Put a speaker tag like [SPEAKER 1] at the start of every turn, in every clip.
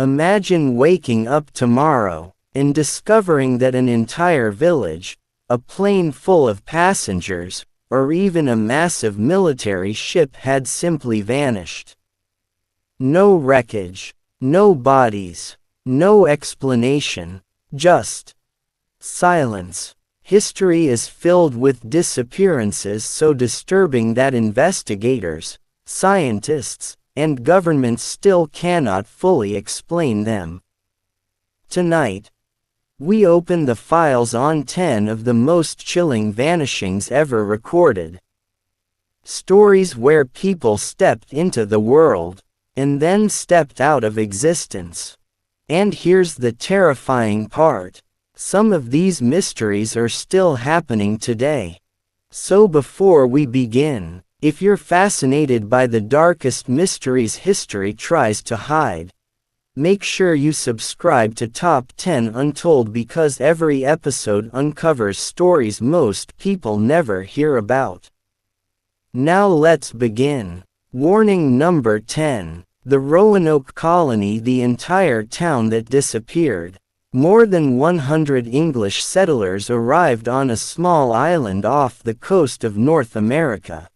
[SPEAKER 1] Imagine waking up tomorrow and discovering that an entire village, a plane full of passengers, or even a massive military ship had simply vanished. No wreckage, no bodies, no explanation, just silence. History is filled with disappearances so disturbing that investigators, scientists, and governments still cannot fully explain them. Tonight, we open the files on 10 of the most chilling vanishings ever recorded. Stories where people stepped into the world, and then stepped out of existence. And here's the terrifying part. Some of these mysteries are still happening today. So before we begin, if you're fascinated by the darkest mysteries history tries to hide, make sure you subscribe to Top 10 Untold because every episode uncovers stories most people never hear about. Now let's begin. Warning number 10. The Roanoke Colony, the entire town that disappeared. More than 100 English settlers arrived on a small island off the coast of North America.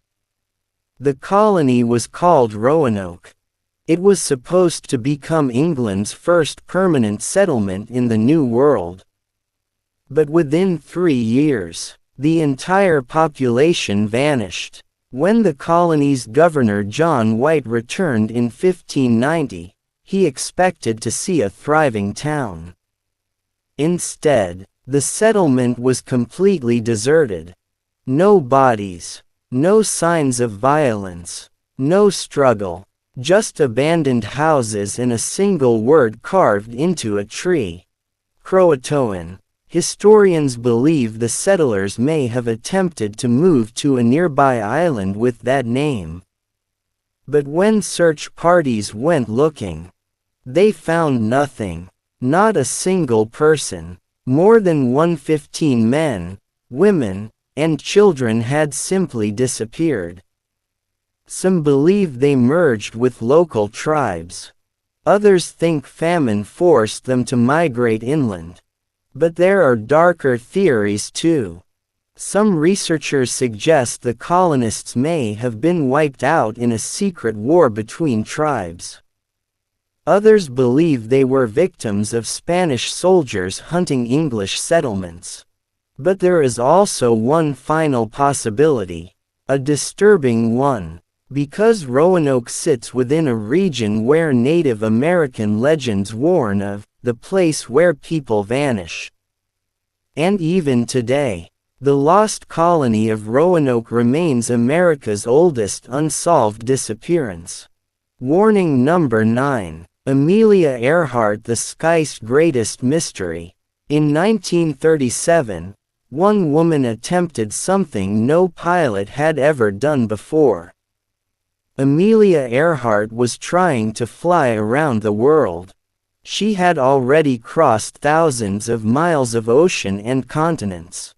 [SPEAKER 1] The colony was called Roanoke. It was supposed to become England's first permanent settlement in the New World. But within 3 years, the entire population vanished. When the colony's governor John White returned in 1590, he expected to see a thriving town. Instead, the settlement was completely deserted. No bodies, no signs of violence, no struggle, just abandoned houses and a single word carved into a tree: Croatoan. Historians believe the settlers may have attempted to move to a nearby island with that name. But when search parties went looking, they found nothing. Not a single person. More than 115 men, women, and children had simply disappeared. Some believe they merged with local tribes. Others think famine forced them to migrate inland. But there are darker theories too. Some researchers suggest the colonists may have been wiped out in a secret war between tribes. Others believe they were victims of Spanish soldiers hunting English settlements. But there is also one final possibility, a disturbing one, because Roanoke sits within a region where Native American legends warn of the place where people vanish. And even today, the lost colony of Roanoke remains America's oldest unsolved disappearance. Warning number 9. Amelia Earhart, the sky's greatest mystery. In 1937, one woman attempted something no pilot had ever done before. Amelia Earhart was trying to fly around the world. She had already crossed thousands of miles of ocean and continents.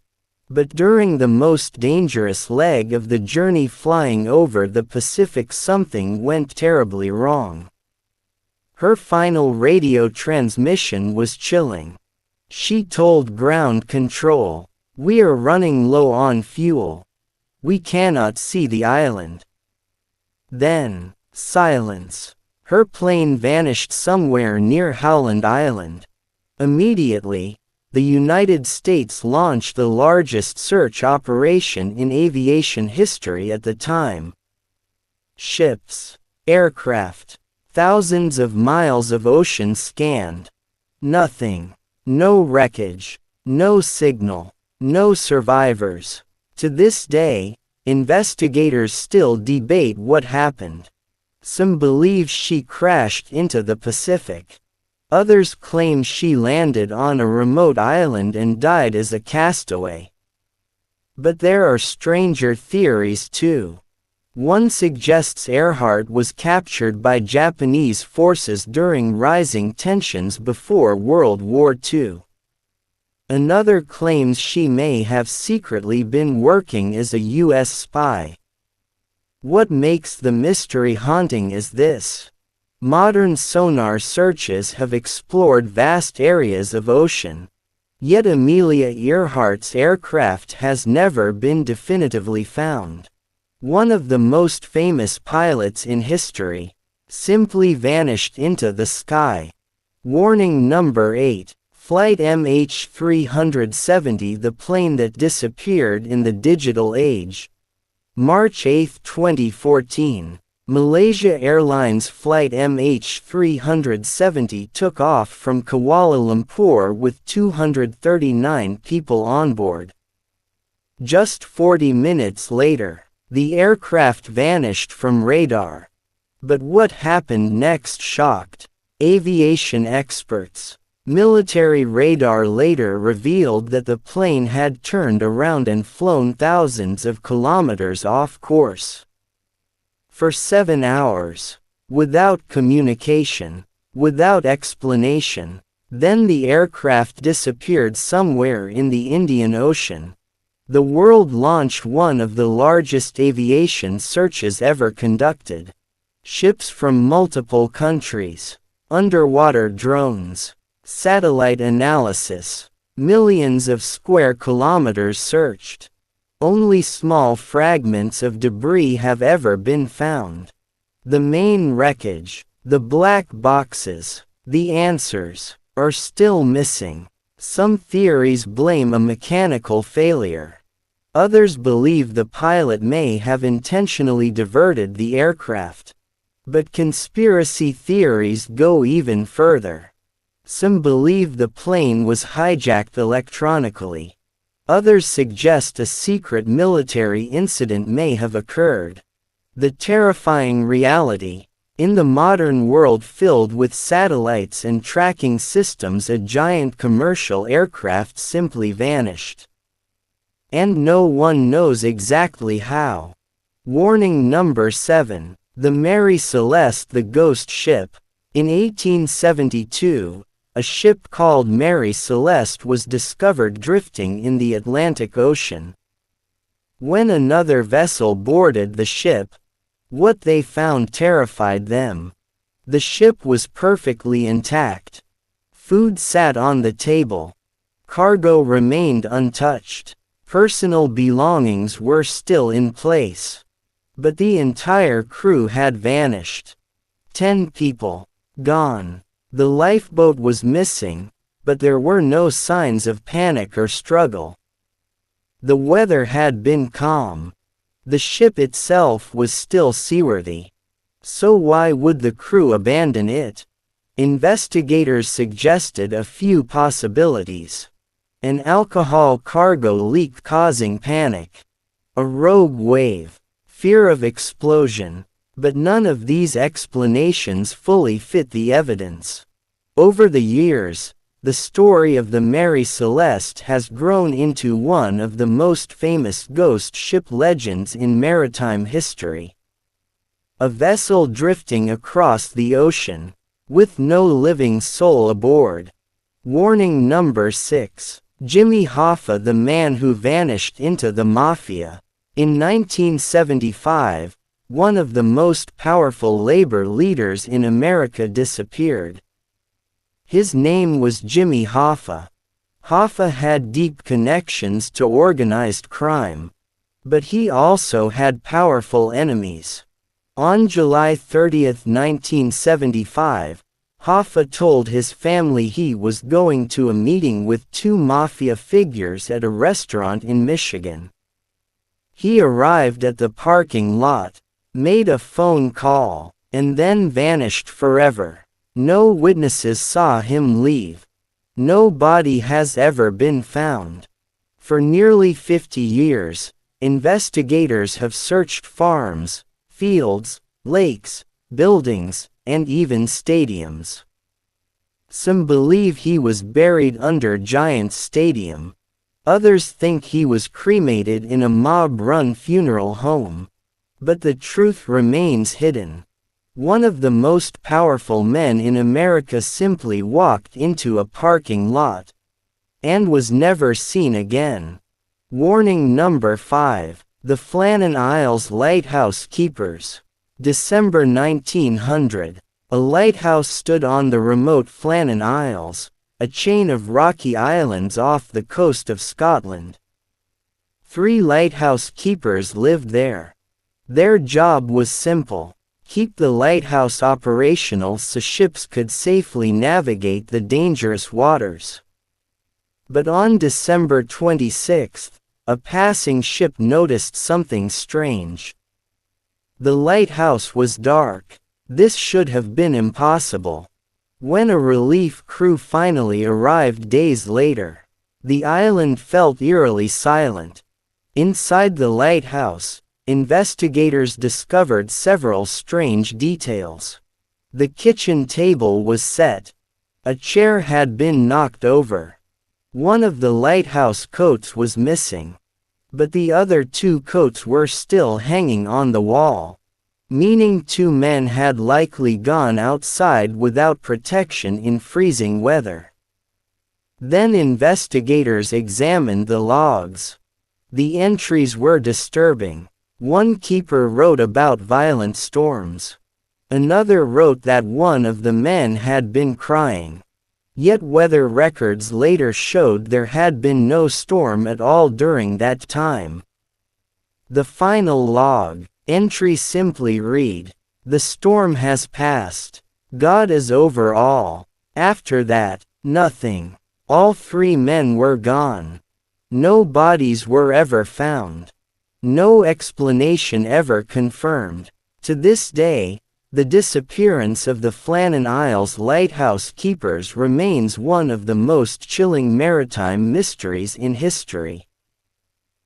[SPEAKER 1] But during the most dangerous leg of the journey, flying over the Pacific, something went terribly wrong. Her final radio transmission was chilling. She told ground control, "We are running low on fuel. We cannot see the island." Then, silence. Her plane vanished somewhere near Howland Island. Immediately, the United States launched the largest search operation in aviation history at the time. Ships, aircraft, thousands of miles of ocean scanned. Nothing. No wreckage. No signal. No survivors. To this day, investigators still debate what happened. Some believe she crashed into the Pacific. Others claim she landed on a remote island and died as a castaway. But there are stranger theories too. One suggests Earhart was captured by Japanese forces during rising tensions before World War II. Another claims she may have secretly been working as a U.S. spy. What makes the mystery haunting is this. Modern sonar searches have explored vast areas of ocean. Yet Amelia Earhart's aircraft has never been definitively found. One of the most famous pilots in history simply vanished into the sky. Warning number 8. Flight MH370, the plane that disappeared in the digital age. March 8, 2014. Malaysia Airlines Flight MH370 took off from Kuala Lumpur with 239 people on board. Just 40 minutes later, the aircraft vanished from radar. But what happened next shocked aviation experts. Military radar later revealed that the plane had turned around and flown thousands of kilometers off course. For 7 hours. Without communication. Without explanation. Then the aircraft disappeared somewhere in the Indian Ocean. The world launched one of the largest aviation searches ever conducted. Ships from multiple countries. Underwater drones. Satellite analysis. Millions of square kilometers searched. Only small fragments of debris have ever been found. The main wreckage, the black boxes, the answers, are still missing. Some theories blame a mechanical failure. Others believe the pilot may have intentionally diverted the aircraft. But conspiracy theories go even further. Some believe the plane was hijacked electronically. Others suggest a secret military incident may have occurred. The terrifying reality, in the modern world filled with satellites and tracking systems, a giant commercial aircraft simply vanished. And no one knows exactly how. Warning number 7. The Mary Celeste, the ghost ship. In 1872, a ship called Mary Celeste was discovered drifting in the Atlantic Ocean. When another vessel boarded the ship, what they found terrified them. The ship was perfectly intact. Food sat on the table. Cargo remained untouched. Personal belongings were still in place. But the entire crew had vanished. 10 people gone. The lifeboat was missing, but there were no signs of panic or struggle. The weather had been calm. The ship itself was still seaworthy. So why would the crew abandon it? Investigators suggested a few possibilities. An alcohol cargo leak causing panic. A rogue wave. Fear of explosion. But none of these explanations fully fit the evidence. Over the years, the story of the Mary Celeste has grown into one of the most famous ghost ship legends in maritime history. A vessel drifting across the ocean, with no living soul aboard. Warning number 6. Jimmy Hoffa, the man who vanished into the mafia. In 1975, one of the most powerful labor leaders in America disappeared. His name was Jimmy Hoffa. Hoffa had deep connections to organized crime. But he also had powerful enemies. On July 30, 1975, Hoffa told his family he was going to a meeting with 2 mafia figures at a restaurant in Michigan. He arrived at the parking lot, made a phone call, and then vanished forever. No witnesses saw him leave. No body has ever been found. For nearly 50 years, investigators have searched farms, fields, lakes, buildings, and even stadiums. Some believe he was buried under Giants Stadium. Others think he was cremated in a mob-run funeral home. But the truth remains hidden. One of the most powerful men in America simply walked into a parking lot and was never seen again. Warning number 5. The Flannan Isles Lighthouse Keepers. December 1900. A lighthouse stood on the remote Flannan Isles, a chain of rocky islands off the coast of Scotland. 3 lighthouse keepers lived there. Their job was simple: keep the lighthouse operational so ships could safely navigate the dangerous waters. But on December 26, a passing ship noticed something strange. The lighthouse was dark. This should have been impossible. When a relief crew finally arrived days later, the island felt eerily silent. Inside the lighthouse, investigators discovered several strange details. The kitchen table was set. A chair had been knocked over. One of the lighthouse coats was missing. But the other 2 coats were still hanging on the wall, meaning 2 men had likely gone outside without protection in freezing weather. Then investigators examined the logs. The entries were disturbing. One keeper wrote about violent storms. Another wrote that one of the men had been crying. Yet weather records later showed there had been no storm at all during that time. The final log entry simply read, "The storm has passed. God is over all." After that, nothing. All 3 men were gone. No bodies were ever found. No explanation ever confirmed. To this day, the disappearance of the Flannan Isles lighthouse keepers remains one of the most chilling maritime mysteries in history.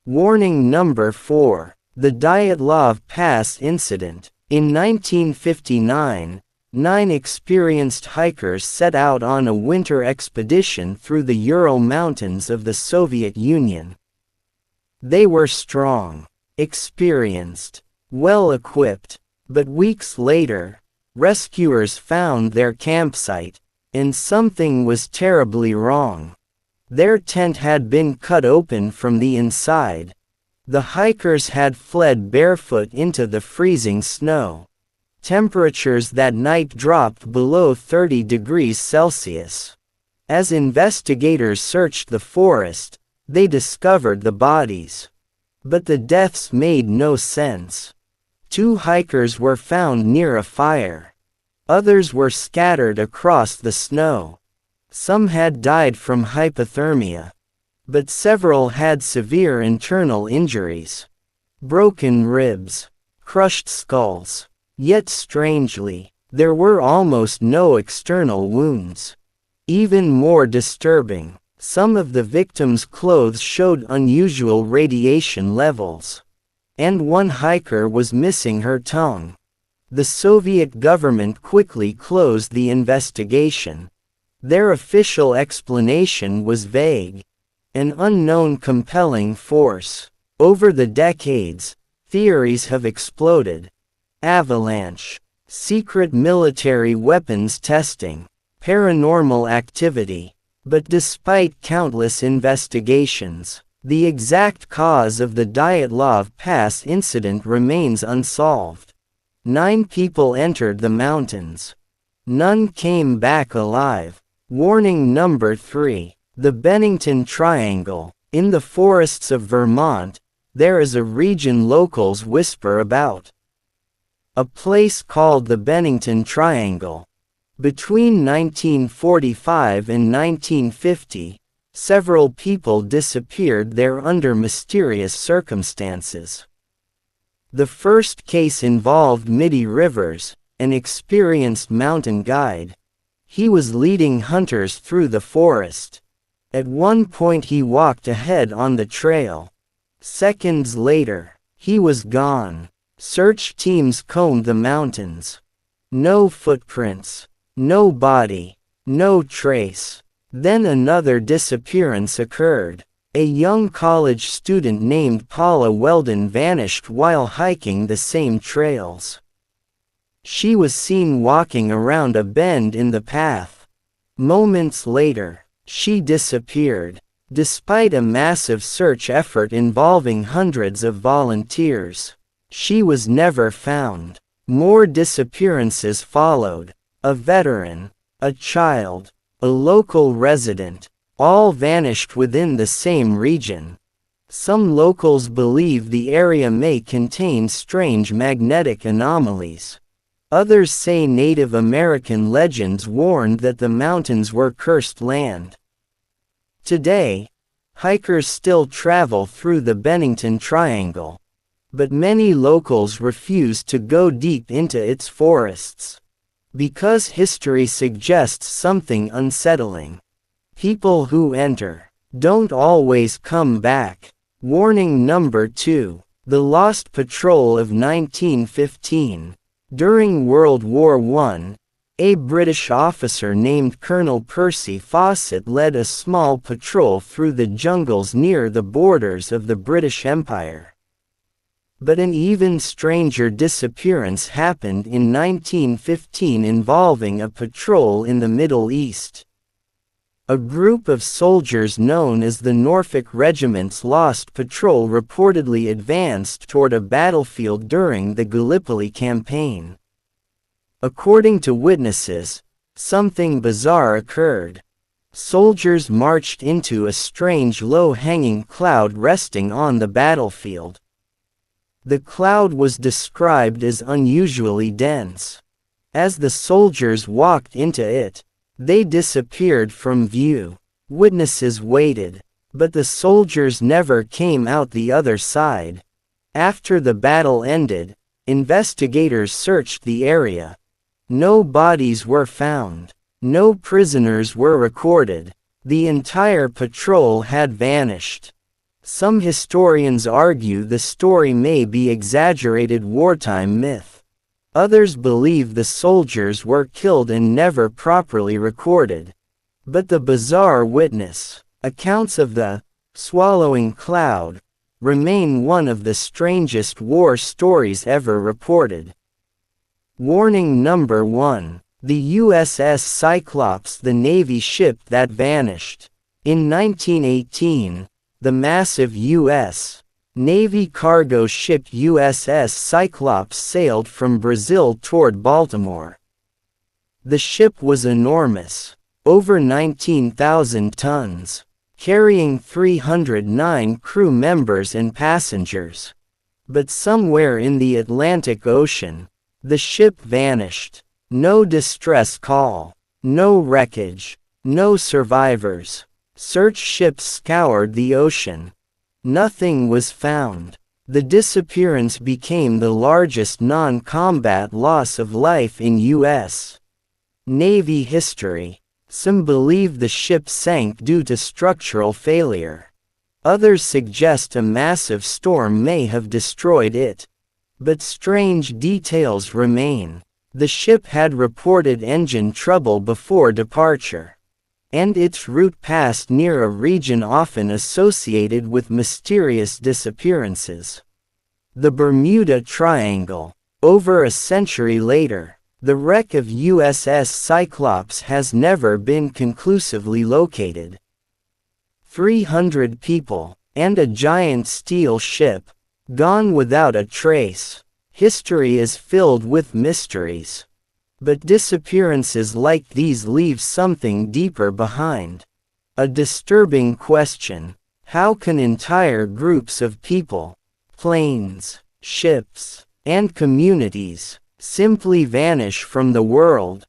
[SPEAKER 1] Warning number 4. The Dyatlov Pass Incident. In 1959, 9 experienced hikers set out on a winter expedition through the Ural Mountains of the Soviet Union. They were strong, experienced, well-equipped, but weeks later, rescuers found their campsite, and something was terribly wrong. Their tent had been cut open from the inside. The hikers had fled barefoot into the freezing snow. Temperatures that night dropped below 30 degrees Celsius. As investigators searched the forest, they discovered the bodies. But the deaths made no sense. 2 hikers were found near a fire. Others were scattered across the snow. Some had died from hypothermia. But several had severe internal injuries. Broken ribs. Crushed skulls. Yet strangely, there were almost no external wounds. Even more disturbing, some of the victims' clothes showed unusual radiation levels. And one hiker was missing her tongue. The Soviet government quickly closed the investigation. Their official explanation was vague. An unknown compelling force. Over the decades, theories have exploded. Avalanche, secret military weapons testing, paranormal activity. But despite countless investigations, the exact cause of the Dyatlov Pass incident remains unsolved. 9 people entered the mountains. None came back alive. Warning number 3. The Bennington Triangle. In the forests of Vermont, there is a region locals whisper about. A place called the Bennington Triangle. Between 1945 and 1950, several people disappeared there under mysterious circumstances. The first case involved Mitty Rivers, an experienced mountain guide. He was leading hunters through the forest. At one point he walked ahead on the trail. Seconds later, he was gone. Search teams combed the mountains. No footprints. No body. No trace. Then another disappearance occurred. A young college student named Paula Weldon vanished while hiking the same trails. She was seen walking around a bend in the path. Moments later, she disappeared. Despite a massive search effort involving hundreds of volunteers, she was never found. More disappearances followed. a veteran, a child, a local resident, all vanished within the same region. Some locals believe the area may contain strange magnetic anomalies. Others say Native American legends warned that the mountains were cursed land. Today, hikers still travel through the Bennington Triangle, but many locals refuse to go deep into its forests, because history suggests something unsettling. People who enter don't always come back. Warning number 2. The Lost Patrol of 1915. During World War I, a British officer named Colonel Percy Fawcett led a small patrol through the jungles near the borders of the British Empire. But an even stranger disappearance happened in 1915 involving a patrol in the Middle East. A group of soldiers known as the Norfolk Regiment's Lost Patrol reportedly advanced toward a battlefield during the Gallipoli campaign. According to witnesses, something bizarre occurred. Soldiers marched into a strange low-hanging cloud resting on the battlefield. The cloud was described as unusually dense. As the soldiers walked into it, they disappeared from view. Witnesses waited, but the soldiers never came out the other side. After the battle ended, investigators searched the area. No bodies were found. No prisoners were recorded. The entire patrol had vanished. Some historians argue the story may be exaggerated wartime myth. Others believe the soldiers were killed and never properly recorded. But the bizarre witness accounts of the swallowing cloud remain one of the strangest war stories ever reported. Warning number 1. The USS Cyclops, the Navy ship that vanished. In 1918, the massive U.S. Navy cargo ship USS Cyclops sailed from Brazil toward Baltimore. The ship was enormous, over 19,000 tons, carrying 309 crew members and passengers. But somewhere in the Atlantic Ocean, the ship vanished. No distress call, no wreckage, no survivors. Search ships scoured the ocean. Nothing was found. The disappearance became the largest non-combat loss of life in U.S. Navy history. Some believe the ship sank due to structural failure. Others suggest a massive storm may have destroyed it. But strange details remain. The ship had reported engine trouble before departure, and its route passed near a region often associated with mysterious disappearances. The Bermuda Triangle. Over a century later, the wreck of USS Cyclops has never been conclusively located. 300 people, and a giant steel ship, gone without a trace. History is filled with mysteries. But disappearances like these leave something deeper behind. A disturbing question: how can entire groups of people, planes, ships, and communities simply vanish from the world?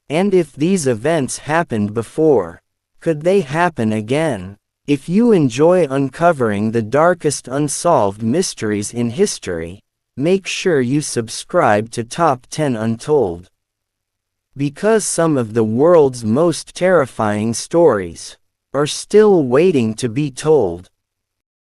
[SPEAKER 1] And if these events happened before, could they happen again? If you enjoy uncovering the darkest unsolved mysteries in history, make sure you subscribe to Top 10 Untold. Because some of the world's most terrifying stories are still waiting to be told.